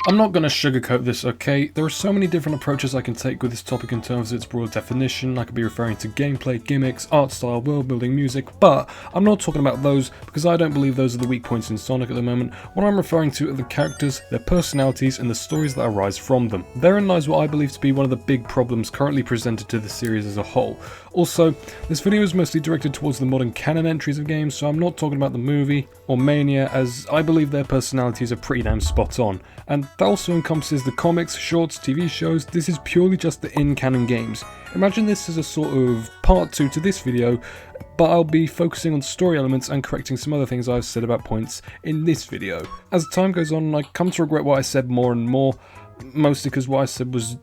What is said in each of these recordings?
I'm not going to sugarcoat this, okay? There are so many different approaches I can take with this topic in terms of its broad definition. I could be referring to gameplay, gimmicks, art style, world building, music, but I'm not talking about those because I don't believe those are the weak points in Sonic at the moment. What I'm referring to are the characters, their personalities, and the stories that arise from them. Therein lies what I believe to be one of the big problems currently presented to the series as a whole. Also, this video is mostly directed towards the modern canon entries of games, so I'm not talking about the movie or Mania, as I believe their personalities are pretty damn spot on. And that also encompasses the comics, shorts, TV shows. This is purely just the in-canon games. Imagine this as a sort of part 2 to this video, but I'll be focusing on story elements and correcting some other things I've said about points in this video. As time goes on, I come to regret what I said more and more, mostly because what I said was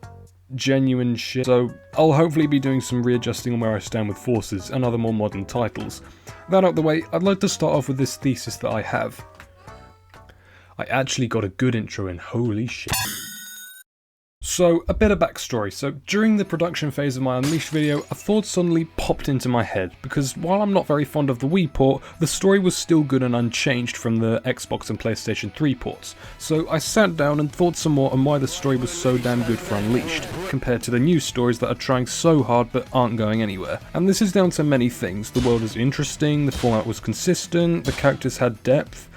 genuine shit, so I'll hopefully be doing some readjusting on where I stand with Forces and other more modern titles. That out the way, I'd like to start off with this thesis that I have. I actually got a good intro in, holy shit. So, a bit of backstory. So, during the production phase of my Unleashed video, a thought suddenly popped into my head, because while I'm not very fond of the Wii port, the story was still good and unchanged from the Xbox and PlayStation 3 ports. So I sat down and thought some more on why the story was so damn good for Unleashed, compared to the new stories that are trying so hard but aren't going anywhere. And this is down to many things. The world is interesting, the format was consistent, the characters had depth.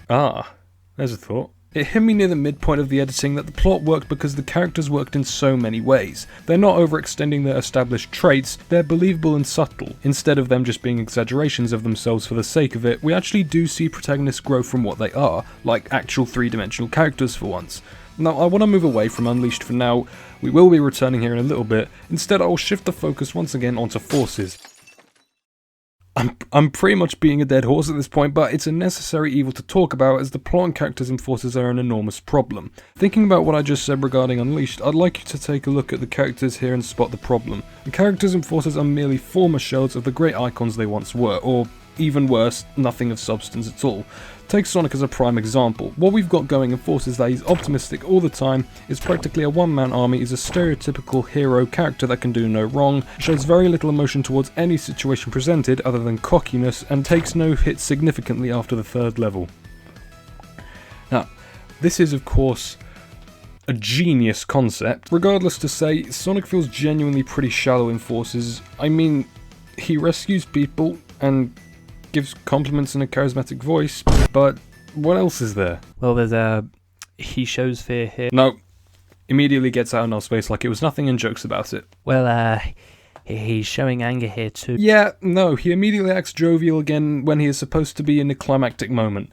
There's a thought. It hit me near the midpoint of the editing that the plot worked because the characters worked in so many ways. They're not overextending their established traits, they're believable and subtle. Instead of them just being exaggerations of themselves for the sake of it, we actually do see protagonists grow from what they are, like actual three-dimensional characters for once. Now, I want to move away from Unleashed for now. We will be returning here in a little bit. Instead, I will shift the focus once again onto Forces. I'm pretty much being a dead horse at this point, but it's a necessary evil to talk about as the plot and characters in Forces are an enormous problem. Thinking about what I just said regarding Unleashed, I'd like you to take a look at the characters here and spot the problem. The characters in Forces are merely former shells of the great icons they once were, or even worse, nothing of substance at all. Take Sonic as a prime example. What we've got going in Forces is that he's optimistic all the time, is practically a one-man army, is a stereotypical hero character that can do no wrong, shows very little emotion towards any situation presented other than cockiness, and takes no hits significantly after the third level. Now, this is of course a genius concept. Regardless to say, Sonic feels genuinely pretty shallow in Forces. I mean, he rescues people and gives compliments in a charismatic voice, but what else is there? Well, there's he shows fear here. No, immediately gets out of null space like it was nothing and jokes about it. Well, he's showing anger here too. Yeah, no, he immediately acts jovial again when he is supposed to be in a climactic moment.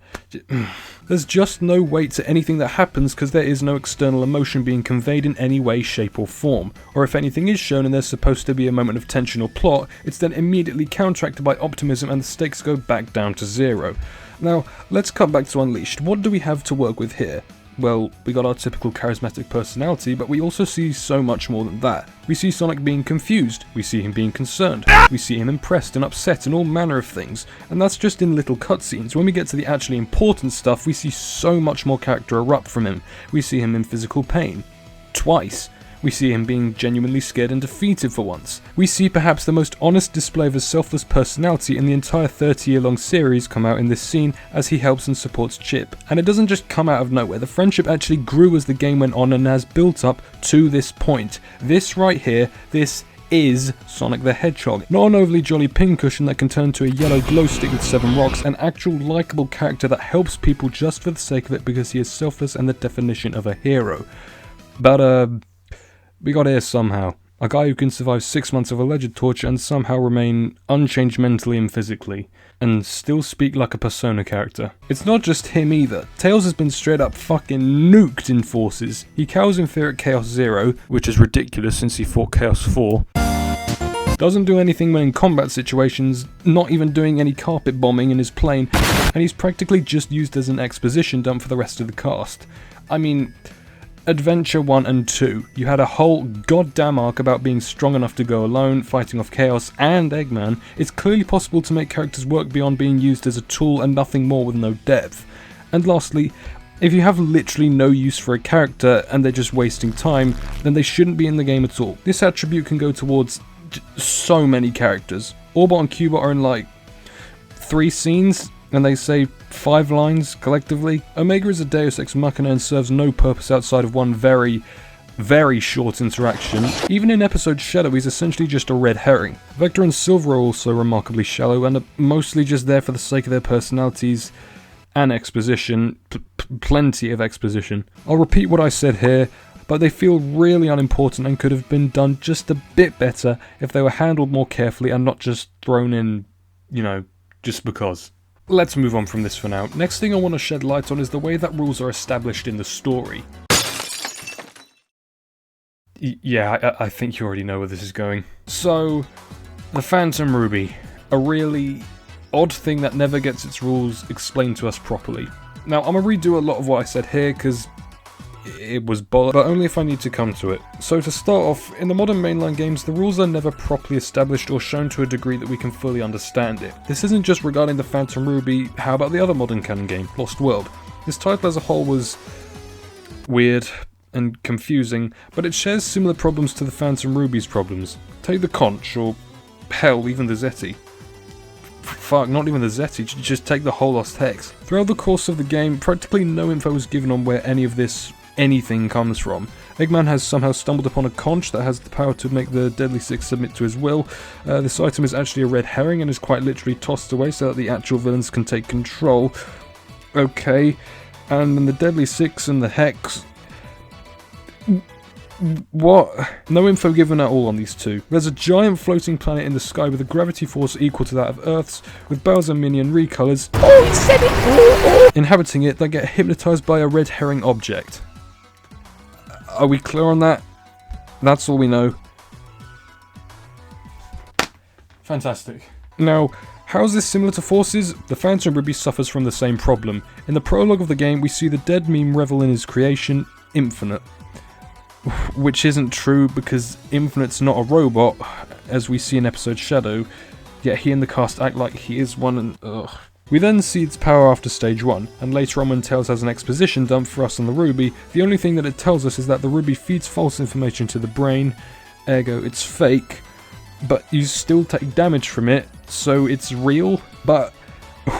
There's just no weight to anything that happens because there is no external emotion being conveyed in any way, shape or form. Or if anything is shown and there's supposed to be a moment of tension or plot, it's then immediately counteracted by optimism and the stakes go back down to zero. Now, let's cut back to Unleashed. What do we have to work with here? Well, we got our typical charismatic personality, but we also see so much more than that. We see Sonic being confused, we see him being concerned, we see him impressed and upset and all manner of things, and that's just in little cutscenes. When we get to the actually important stuff, we see so much more character erupt from him. We see him in physical pain. Twice. We see him being genuinely scared and defeated for once. We see perhaps the most honest display of his selfless personality in the entire 30-year-long series come out in this scene as he helps and supports Chip. And it doesn't just come out of nowhere, the friendship actually grew as the game went on and has built up to this point. This right here, this is Sonic the Hedgehog. Not an overly jolly pincushion that can turn to a yellow glow stick with 7 rocks, an actual likeable character that helps people just for the sake of it because he is selfless and the definition of a hero. But we got here somehow. A guy who can survive 6 months of alleged torture and somehow remain unchanged mentally and physically, and still speak like a Persona character. It's not just him either. Tails has been straight up fucking nuked in Forces. He cowers in fear at Chaos Zero, which is ridiculous since he fought Chaos 4. Doesn't do anything when in combat situations, not even doing any carpet bombing in his plane, and he's practically just used as an exposition dump for the rest of the cast. I mean, Adventure 1 and 2, you had a whole goddamn arc about being strong enough to go alone, fighting off Chaos and Eggman. It's clearly possible to make characters work beyond being used as a tool and nothing more with no depth. And lastly, if you have literally no use for a character and they're just wasting time, then they shouldn't be in the game at all. This attribute can go towards so many characters. Orbot and Cubot are in like 3 scenes, and they say 5 lines collectively. Omega is a Deus Ex Machina and serves no purpose outside of one very, very short interaction. Even in episode Shadow, he's essentially just a red herring. Vector and Silver are also remarkably shallow and are mostly just there for the sake of their personalities and exposition. Plenty of exposition. I'll repeat what I said here, but they feel really unimportant and could have been done just a bit better if they were handled more carefully and not just thrown in, you know, just because. Let's move on from this for now. Next thing I want to shed light on is the way that rules are established in the story. Yeah, I think you already know where this is going. So, the Phantom Ruby. A really odd thing that never gets its rules explained to us properly. Now, I'm going to redo a lot of what I said here, because it was bollocks, but only if I need to come to it. So to start off, in the modern mainline games, the rules are never properly established or shown to a degree that we can fully understand it. This isn't just regarding the Phantom Ruby, how about the other modern canon game, Lost World? This title as a whole was weird and confusing, but it shares similar problems to the Phantom Ruby's problems. Take the Conch, or hell, even the Zeti. Fuck, not even the Zeti, just take the whole Lost Hex. Throughout the course of the game, practically no info was given on where any of this anything comes from. Eggman has somehow stumbled upon a conch that has the power to make the Deadly Six submit to his will. This item is actually a red herring and is quite literally tossed away so that the actual villains can take control. Okay, and then the Deadly Six and the Hex. What? No info given at all on these two. There's a giant floating planet in the sky with a gravity force equal to that of Earth's, with Bowser Minion recolors. Oh, he said it! Inhabiting it, they get hypnotized by a red herring object. Are we clear on that? That's all we know. Fantastic. Now, how is this similar to Forces? The Phantom Ruby suffers from the same problem. In the prologue of the game, we see the dead meme revel in his creation, Infinite. Which isn't true because Infinite's not a robot, as we see in episode Shadow, yet he and the cast act like he is one and ugh. We then see its power after stage 1, and later on when Tails has an exposition dump for us on the Ruby, the only thing that it tells us is that the Ruby feeds false information to the brain, ergo it's fake, but you still take damage from it, so it's real, but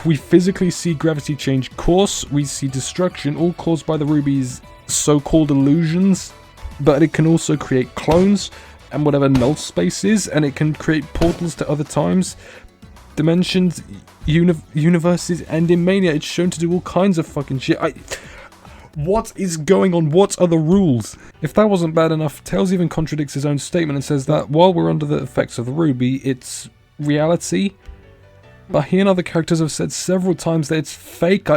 we physically see gravity change course, we see destruction, all caused by the Ruby's so-called illusions, but it can also create clones, and whatever null space is, and it can create portals to other times, dimensions, universes, and in Mania it's shown to do all kinds of fucking shit. What is going on? What are the rules? If that wasn't bad enough, Tails even contradicts his own statement and says that while we're under the effects of the Ruby, it's reality. But he and other characters have said several times that it's fake.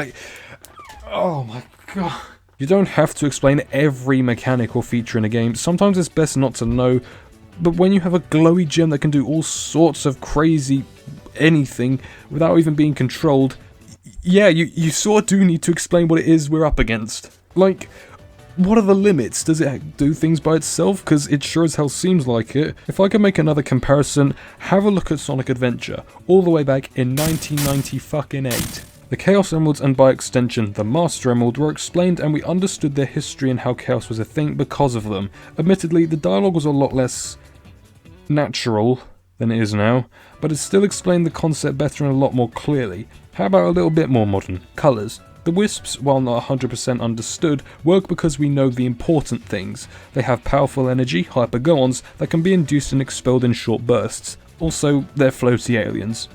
Oh my god. You don't have to explain every mechanic or feature in a game. Sometimes it's best not to know. But when you have a glowy gem that can do all sorts of crazy anything without even being controlled, yeah, you sort of do need to explain what it is we're up against. Like, what are the limits? Does it do things by itself? Because it sure as hell seems like it. If I could make another comparison, have a look at Sonic Adventure, all the way back in 1998. The Chaos Emeralds and by extension the Master Emerald were explained and we understood their history and how chaos was a thing because of them. Admittedly, the dialogue was a lot less natural than it is now, but it still explained the concept better and a lot more clearly. How about a little bit more modern? Colours. The Wisps, while not 100% understood, work because we know the important things. They have powerful energy, hyper-go-ons, that can be induced and expelled in short bursts. Also, they're floaty aliens.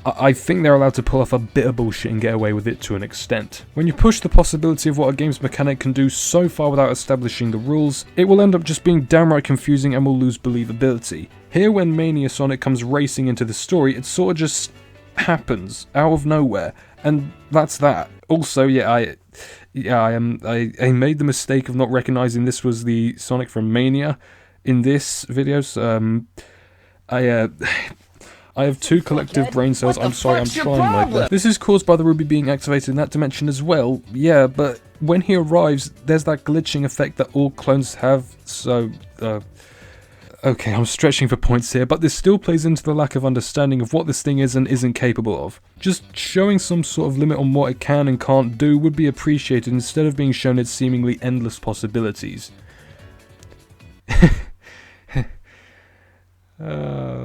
I think they're allowed to pull off a bit of bullshit and get away with it to an extent. When you push the possibility of what a game's mechanic can do so far without establishing the rules, it will end up just being downright confusing and will lose believability. Here when Mania Sonic comes racing into the story, it sort of just happens, out of nowhere, and that's that. Also, I made the mistake of not recognizing this was the Sonic from Mania in this video, so, I have two collective brain cells, I'm sorry, I'm trying like that. This is caused by the Ruby being activated in that dimension as well, yeah, but when he arrives, there's that glitching effect that all clones have, so, okay, I'm stretching for points here, but this still plays into the lack of understanding of what this thing is and isn't capable of. Just showing some sort of limit on what it can and can't do would be appreciated instead of being shown its seemingly endless possibilities.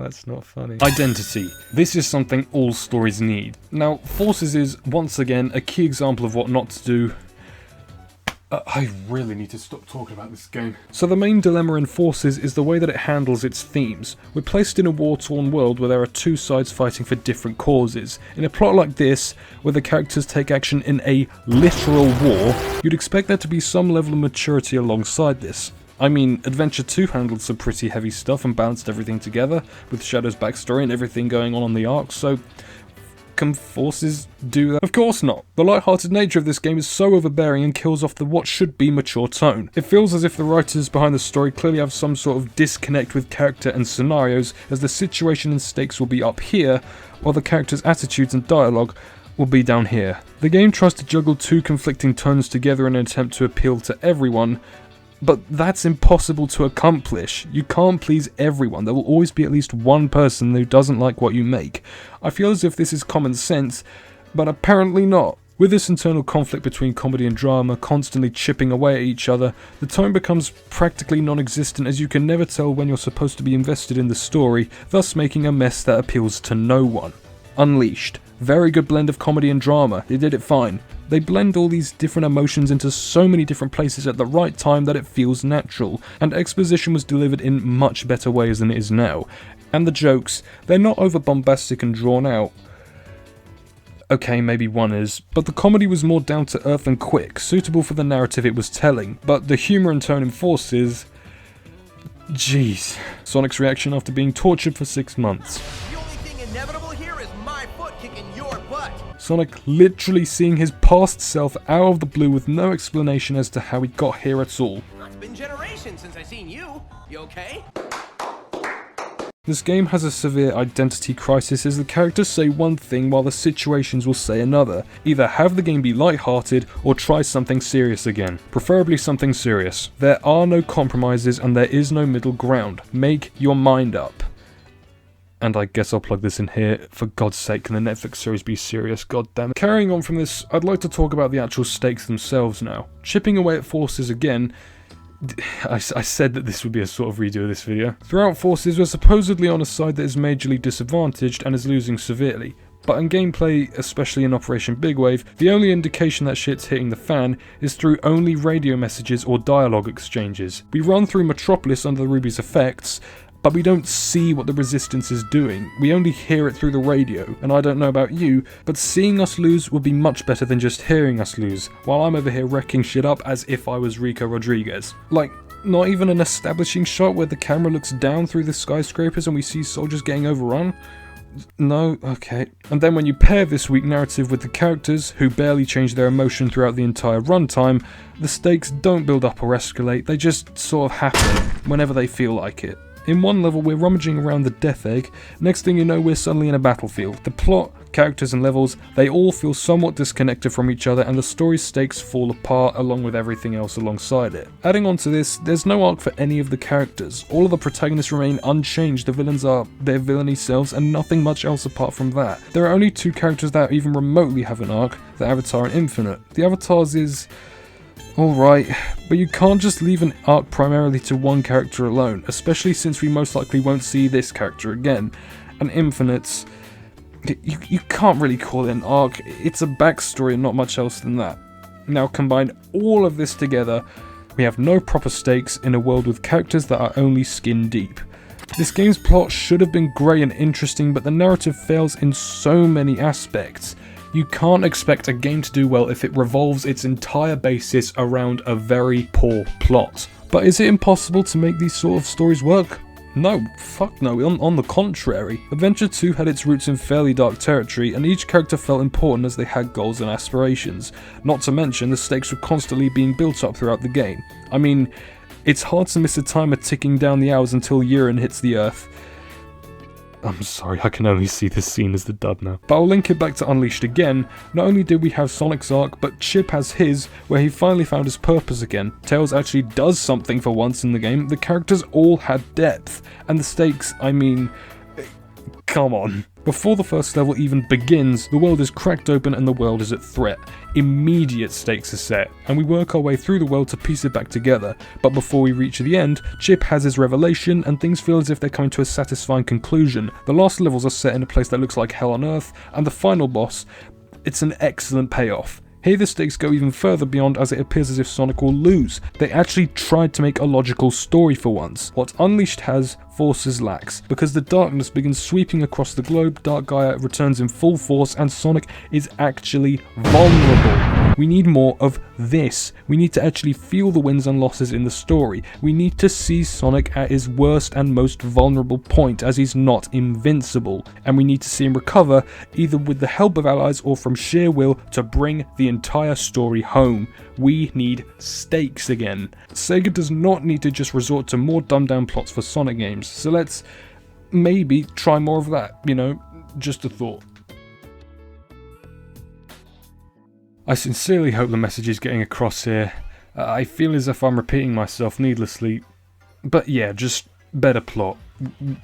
Oh, that's not funny. Identity. This is something all stories need. Now, Forces is, once again, a key example of what not to do. I really need to stop talking about this game. So the main dilemma in Forces is the way that it handles its themes. We're placed in a war-torn world where there are two sides fighting for different causes. In a plot like this, where the characters take action in a literal war, you'd expect there to be some level of maturity alongside this. I mean, Adventure 2 handled some pretty heavy stuff and balanced everything together, with Shadow's backstory and everything going on the arc, so can Forces do that? Of course not. The light-hearted nature of this game is so overbearing and kills off the what should be mature tone. It feels as if the writers behind the story clearly have some sort of disconnect with character and scenarios, as the situation and stakes will be up here, while the characters' attitudes and dialogue will be down here. The game tries to juggle two conflicting tones together in an attempt to appeal to everyone, but that's impossible to accomplish. You can't please everyone. There will always be at least one person who doesn't like what you make. I feel as if this is common sense, but apparently not. With this internal conflict between comedy and drama constantly chipping away at each other, the tone becomes practically non-existent, as you can never tell when you're supposed to be invested in the story, thus making a mess that appeals to no one. Unleashed. Very good blend of comedy and drama. They did it fine. They blend all these different emotions into so many different places at the right time that it feels natural, and exposition was delivered in much better ways than it is now. And the jokes, they're not over bombastic and drawn out. Okay, maybe one is, but the comedy was more down to earth and quick, suitable for the narrative it was telling, but the humour and tone in Forces... Jeez. Sonic's reaction after being tortured for 6 months. The only thing inevitable here is my foot kicking your butt. Sonic literally seeing his past self out of the blue with no explanation as to how he got here at all. It's been generations since I seen you. You okay? This game has a severe identity crisis, as the characters say one thing while the situations will say another. Either have the game be light-hearted or try something serious again. Preferably something serious. There are no compromises and there is no middle ground. Make your mind up. And I guess I'll plug this in here. For God's sake, can the Netflix series be serious? God damn it. Carrying on from this, I'd like to talk about the actual stakes themselves now. Chipping away at Forces again. I said that this would be a sort of redo of this video. Throughout Forces, we're supposedly on a side that is majorly disadvantaged and is losing severely. But in gameplay, especially in Operation Big Wave, the only indication that shit's hitting the fan is through only radio messages or dialogue exchanges. We run through Metropolis under the Ruby's effects, but we don't see what the Resistance is doing. We only hear it through the radio, and I don't know about you, but seeing us lose would be much better than just hearing us lose, while I'm over here wrecking shit up as if I was Rico Rodriguez. Like, not even an establishing shot where the camera looks down through the skyscrapers and we see soldiers getting overrun? No? Okay. And then when you pair this weak narrative with the characters, who barely change their emotion throughout the entire runtime, the stakes don't build up or escalate, they just sort of happen, whenever they feel like it. In one level, we're rummaging around the Death Egg. Next thing you know, we're suddenly in a battlefield. The plot, characters and levels, they all feel somewhat disconnected from each other, and the story's stakes fall apart along with everything else alongside it. Adding on to this, there's no arc for any of the characters. All of the protagonists remain unchanged, the villains are their villainy selves, and nothing much else apart from that. There are only two characters that even remotely have an arc, the Avatar and Infinite. The Avatar's is... alright, but you can't just leave an arc primarily to one character alone, especially since we most likely won't see this character again. And Infinite's... You can't really call it an arc, it's a backstory and not much else than that. Now combine all of this together, we have no proper stakes in a world with characters that are only skin deep. This game's plot should have been great and interesting, but the narrative fails in so many aspects. You can't expect a game to do well if it revolves its entire basis around a very poor plot. But is it impossible to make these sort of stories work? No, fuck no, on the contrary. Adventure 2 had its roots in fairly dark territory, and each character felt important as they had goals and aspirations. Not to mention, the stakes were constantly being built up throughout the game. I mean, it's hard to miss a timer ticking down the hours until urine hits the earth. I'm sorry, I can only see this scene as the dub now. But I'll link it back to Unleashed again. Not only did we have Sonic's arc, but Chip has his, where he finally found his purpose again. Tails actually does something for once in the game. The characters all had depth. And the stakes, I mean... come on. Before the first level even begins, the world is cracked open and the world is at threat. Immediate stakes are set, and we work our way through the world to piece it back together. But before we reach the end, Chip has his revelation, and things feel as if they're coming to a satisfying conclusion. The last levels are set in a place that looks like hell on earth, and the final boss, it's an excellent payoff. Here the stakes go even further beyond, as it appears as if Sonic will lose. They actually tried to make a logical story for once. What Unleashed has, Forces lacks. Because the darkness begins sweeping across the globe, Dark Gaia returns in full force, and Sonic is actually vulnerable. We need more of this. We need to actually feel the wins and losses in the story. We need to see Sonic at his worst and most vulnerable point, as he's not invincible. And we need to see him recover, either with the help of allies or from sheer will, to bring the entire story home. We need stakes again. Sega does not need to just resort to more dumbed down plots for Sonic games, so let's maybe try more of that, just a thought. I sincerely hope the message is getting across here. I feel as if I'm repeating myself needlessly, but yeah, just better plot.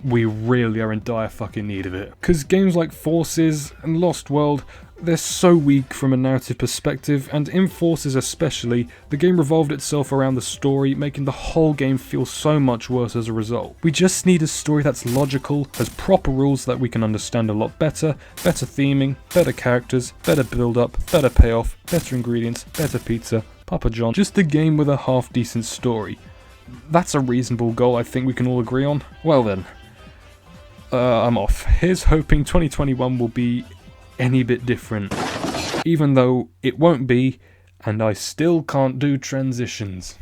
We really are in dire fucking need of it. Because games like Forces and Lost World, they're so weak from a narrative perspective, and in Forces especially, the game revolved itself around the story, making the whole game feel so much worse as a result. We just need a story that's logical, has proper rules that we can understand a lot better theming, better characters, better build-up, better payoff, better ingredients, better pizza, Papa John. Just a game with a half-decent story. That's a reasonable goal I think we can all agree on. Well then, I'm off. Here's hoping 2021 will be any bit different. Even though it won't be, and I still can't do transitions.